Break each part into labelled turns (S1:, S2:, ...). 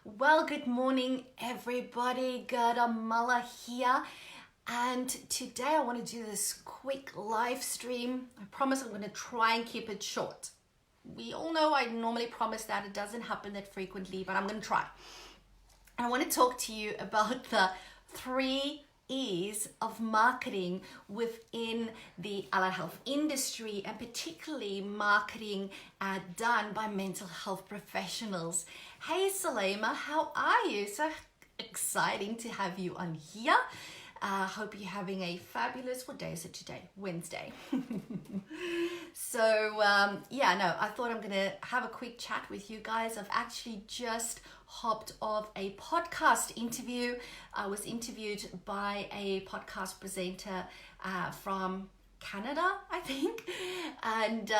S1: Well, good morning, everybody. Guatemala here. And today I want to do this quick live stream. I promise I'm going to try and keep it short. We all know I normally promise that. It doesn't happen that frequently, but I'm going to try. I want to talk to you about the 3 E's of marketing within the allied health industry, and particularly marketing done by mental health professionals. Hey Salema, how are you? So exciting to have you on here. Hope you're having a fabulous, what day is it today? Wednesday. I thought I'm gonna have a quick chat with you guys. I've actually just hopped off a podcast interview. I was interviewed by a podcast presenter from Canada, I think, and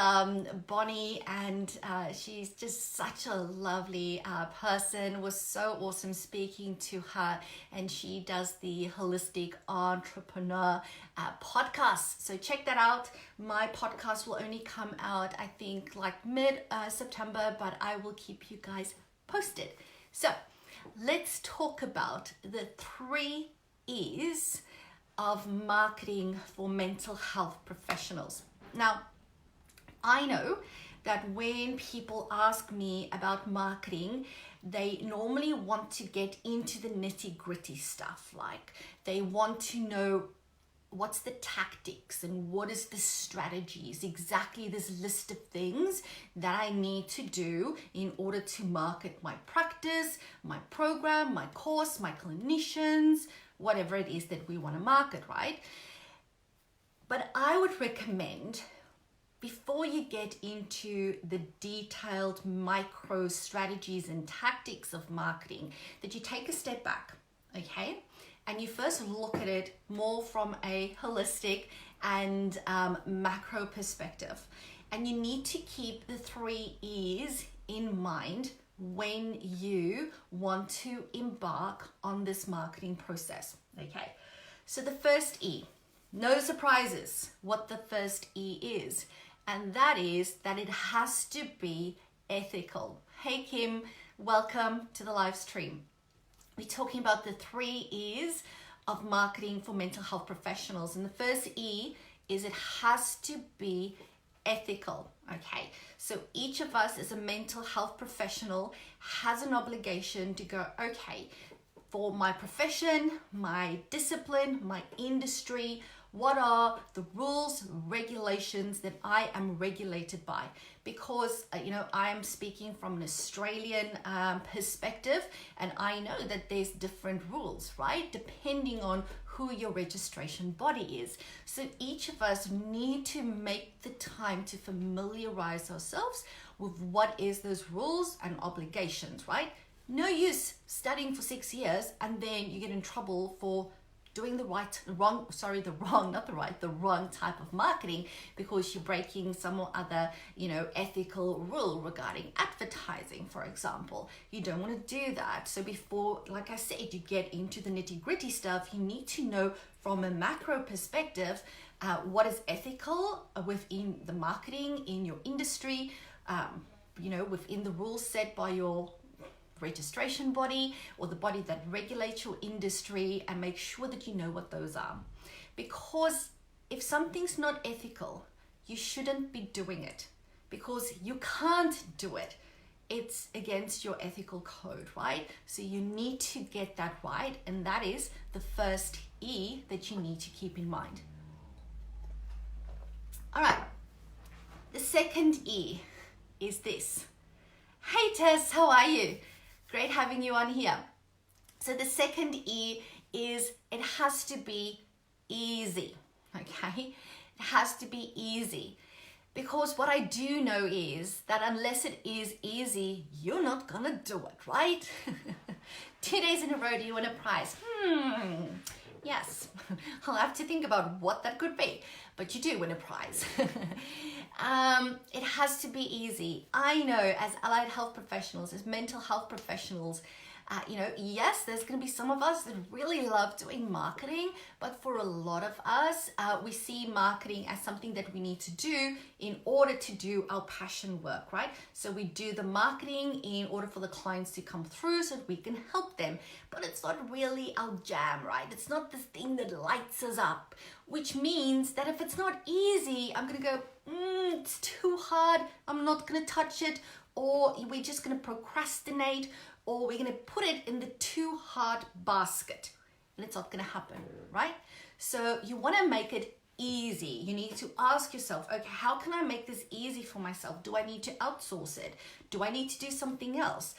S1: Bonnie, and she's just such a lovely person. It was so awesome speaking to her, and she does the Holistic Entrepreneur podcast. So check that out. My podcast will only come out, I think, like mid-September, but I will keep you guys posted. So let's talk about the 3 E's of marketing for mental health professionals. Now, I know that when people ask me about marketing, they normally want to get into the nitty-gritty stuff. Like they want to know what's the tactics and what is the strategies, exactly this list of things that I need to do in order to market my practice, my program, my course, my clinicians, whatever it is that we want to market, right? But I would recommend, before you get into the detailed micro strategies and tactics of marketing, that you take a step back, okay? And you first look at it more from a holistic and macro perspective. And you need to keep the 3 E's in mind when you want to embark on this marketing process. Okay, so the first E, no surprises what the first E is, and that is that it has to be ethical. Hey Kim, welcome to the live stream. We're talking about the 3 E's of marketing for mental health professionals, and the first E is it has to be ethical. Okay, so each of us as a mental health professional has an obligation to go, okay, for my profession, my discipline, my industry, what are the rules, regulations that I am regulated by? Because, I am speaking from an Australian perspective, and I know that there's different rules, right? Depending on who your registration body is. So each of us need to make the time to familiarize ourselves with what is those rules and obligations, right? No use studying for 6 years and then you get in trouble for doing the wrong type of marketing because you're breaking some or other, ethical rule regarding advertising, for example. You don't want to do that. So before, like I said, you get into the nitty-gritty stuff, you need to know from a macro perspective what is ethical within the marketing in your industry, within the rules set by your registration body or the body that regulates your industry, and make sure that you know what those are. Because if something's not ethical, you shouldn't be doing it because you can't do it. It's against your ethical code, right? So you need to get that right, and that is the first E that you need to keep in mind. All right, the second E is this. Hey Tess, how are you? Great having you on here. So the second E is it has to be easy, okay? It has to be easy, because what I do know is that unless it is easy, you're not gonna do it, right? 2 days in a row, do you want a prize? Yes, I'll have to think about what that could be, but you do win a prize. It has to be easy. I know as allied health professionals, as mental health professionals, yes, there's going to be some of us that really love doing marketing, but for a lot of us, we see marketing as something that we need to do in order to do our passion work, right? So we do the marketing in order for the clients to come through so that we can help them, but it's not really our jam, right? It's not the thing that lights us up, which means that if it's not easy, I'm going to go, it's too hard, I'm not going to touch it, or we're just going to procrastinate, or we're going to put it in the too hard basket, and it's not going to happen, right? So you want to make it easy. You need to ask yourself, okay, how can I make this easy for myself? Do I need to outsource it? Do I need to do something else?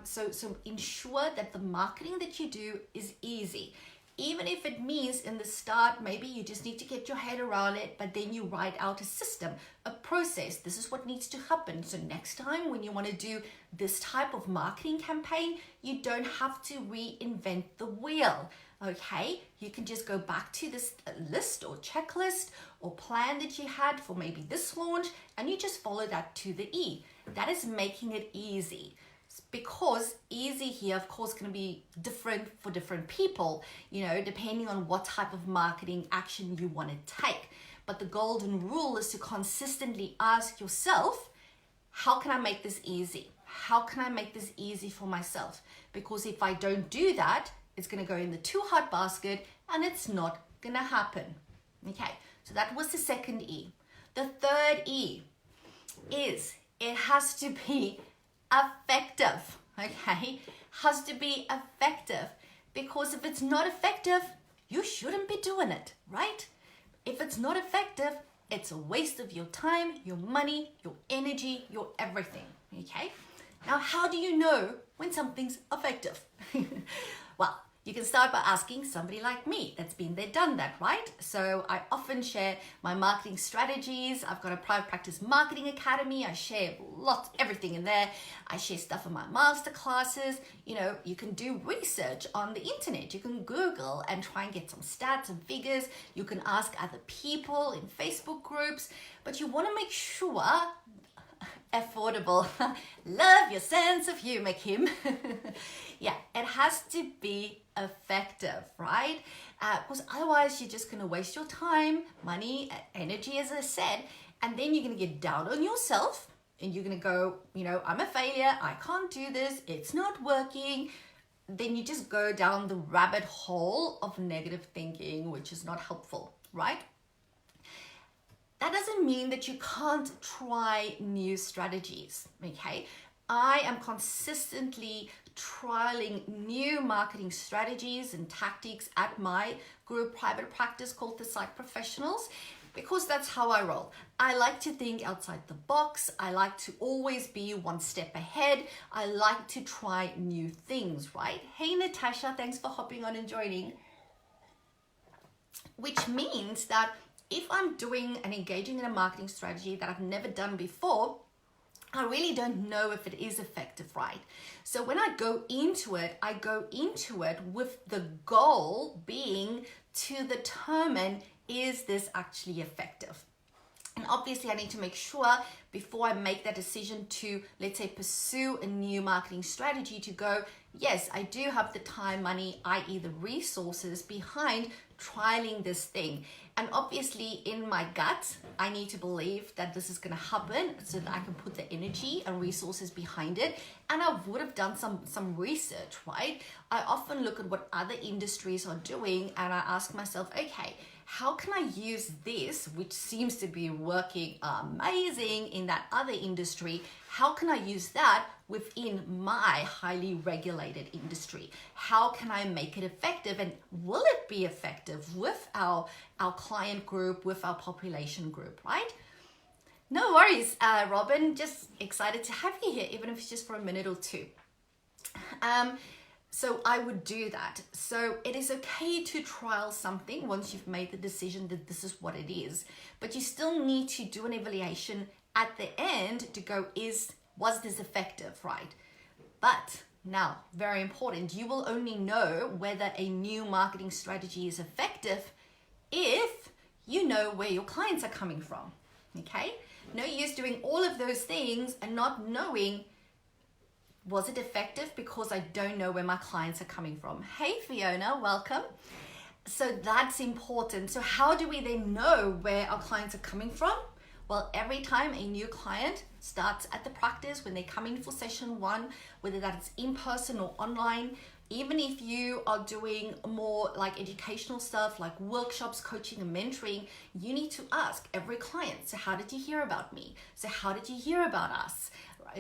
S1: So ensure that the marketing that you do is easy. Even if it means in the start, maybe you just need to get your head around it, but then you write out a system, a process. This is what needs to happen. So next time when you want to do this type of marketing campaign, you don't have to reinvent the wheel, okay? You can just go back to this list or checklist or plan that you had for maybe this launch, and you just follow that to the E. That is making it easy. Because easy here, of course, going to be different for different people, depending on what type of marketing action you want to take. But the golden rule is to consistently ask yourself, how can I make this easy? How can I make this easy for myself? Because if I don't do that, it's going to go in the too hard basket and it's not going to happen. Okay, so that was the second E. The third E is it has to be effective, okay? Has to be effective, because if it's not effective, you shouldn't be doing it, right? If it's not effective, it's a waste of your time, your money, your energy, your everything, okay? Now, how do you know when something's effective? Well, you can start by asking somebody like me that's been there, done that, right? So I often share my marketing strategies. I've got a private practice marketing academy. I share everything in there. I share stuff in my master classes. You can do research on the internet. You can Google and try and get some stats and figures. You can ask other people in Facebook groups, but you want to make sure affordable. Love your sense of humor, Kim. Yeah, it has to be effective, right? Because otherwise you're just going to waste your time, money, energy, as I said, and then you're going to get down on yourself and you're going to go, I'm a failure, I can't do this, it's not working. Then you just go down the rabbit hole of negative thinking, which is not helpful, right? That doesn't mean that you can't try new strategies, okay? I am consistently trialing new marketing strategies and tactics at my group private practice called the Psych Professionals, because that's how I roll. I like to think outside the box. I like to always be one step ahead. I like to try new things, right? Hey, Natasha, thanks for hopping on and joining. Which means that if I'm doing and engaging in a marketing strategy that I've never done before, I really don't know if it is effective, right? So when I go into it with the goal being to determine, is this actually effective? And obviously I need to make sure before I make that decision to, let's say, pursue a new marketing strategy, to go, yes, I do have the time, money, i.e. the resources behind trialing this thing. And obviously in my gut, I need to believe that this is going to happen so that I can put the energy and resources behind it. And I would have done some research, right? I often look at what other industries are doing and I ask myself, okay, how can I use this, which seems to be working amazing in that other industry? How can I use that within my highly regulated industry? How can I make it effective? And will it be effective with our client group, with our population group, right? No worries, Robin, just excited to have you here, even if it's just for a minute or two. So I would do that. So it is okay to trial something once you've made the decision that this is what it is, but you still need to do an evaluation at the end to go, was this effective, right? But now, very important, you will only know whether a new marketing strategy is effective if you know where your clients are coming from. Okay? No use doing all of those things and not knowing, was it effective because I don't know where my clients are coming from. Hey Fiona, welcome. So that's important. So how do we then know where our clients are coming from? Well, every time a new client starts at the practice, when they come in for session 1, whether that's in person or online, even if you are doing more like educational stuff like workshops, coaching and mentoring, you need to ask every client, so how did you hear about me? So how did you hear about us?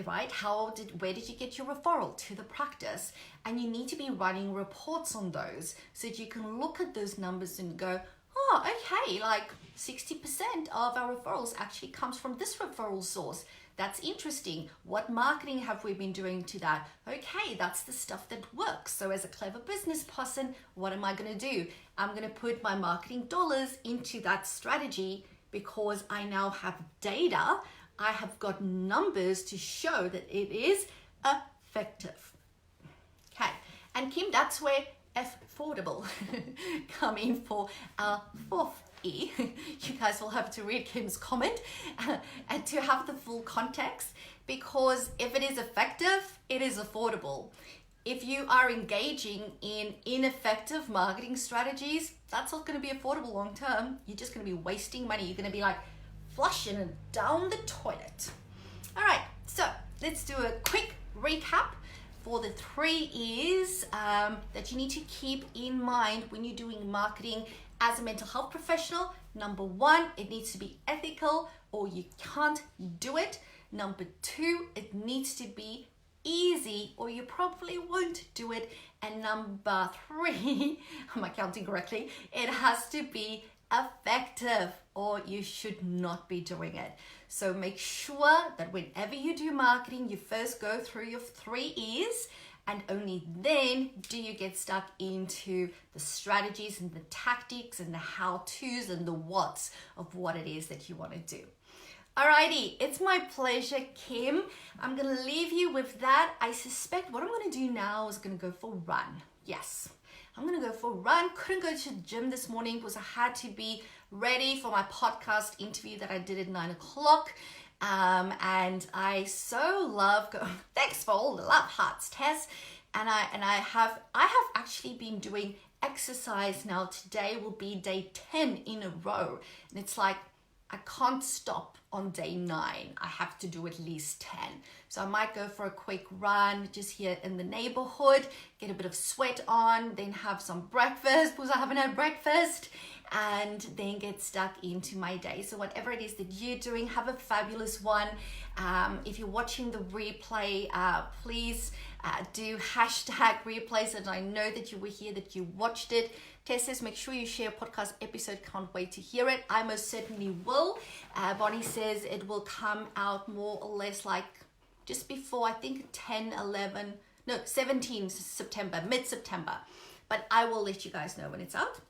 S1: Right? Where did you get your referral to the practice? And you need to be running reports on those so that you can look at those numbers and go, oh, okay, like 60% of our referrals actually comes from this referral source. That's interesting. What marketing have we been doing to that? Okay, that's the stuff that works. So as a clever business person, what am I going to do? I'm going to put my marketing dollars into that strategy because I now have data. I have got numbers to show that it is effective. Okay, and Kim, that's where affordable come in for our 4th E. You guys will have to read Kim's comment and to have the full context, because if it is effective, it is affordable. If you are engaging in ineffective marketing strategies, that's not going to be affordable long term. You're just going to be wasting money. You're going to be like flushing it down the toilet. All right, so let's do a quick recap for the 3 E's that you need to keep in mind when you're doing marketing as a mental health professional. Number 1, it needs to be ethical or you can't do it. Number 2, it needs to be easy or you probably won't do it. And number 3, am I counting correctly? It has to be effective or you should not be doing it. So make sure that whenever you do marketing, you first go through your 3 E's, and only then do you get stuck into the strategies and the tactics and the how-tos and the whats of what it is that you want to do. Alrighty, it's my pleasure, Kim. I'm going to leave you with that. I suspect what I'm going to do now is going to go for a run. Yes, I'm going to go for a run. Couldn't go to the gym this morning because I had to be ready for my podcast interview that I did at 9 o'clock. And I so love going, thanks for all the love hearts, Tess. And I have actually been doing exercise now. Today will be day 10 in a row. And it's like, I can't stop on day 9. I have to do at least 10. So I might go for a quick run just here in the neighborhood, get a bit of sweat on, then have some breakfast because I haven't had breakfast, and then get stuck into my day. So whatever it is that you're doing, have a fabulous one. If you're watching the replay, please do hashtag replays, and I know that you were here, that you watched it. Tess says, make sure you share a podcast episode. Can't wait to hear it. I most certainly will. Bonnie says it will come out more or less like just before, I think 17 September, mid-September. But I will let you guys know when it's out.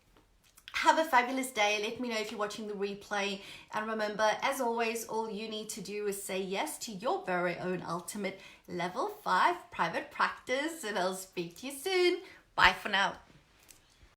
S1: Have a fabulous day. Let me know if you're watching the replay. And remember, as always, all you need to do is say yes to your very own ultimate level 5 private practice. And I'll speak to you soon. Bye for now.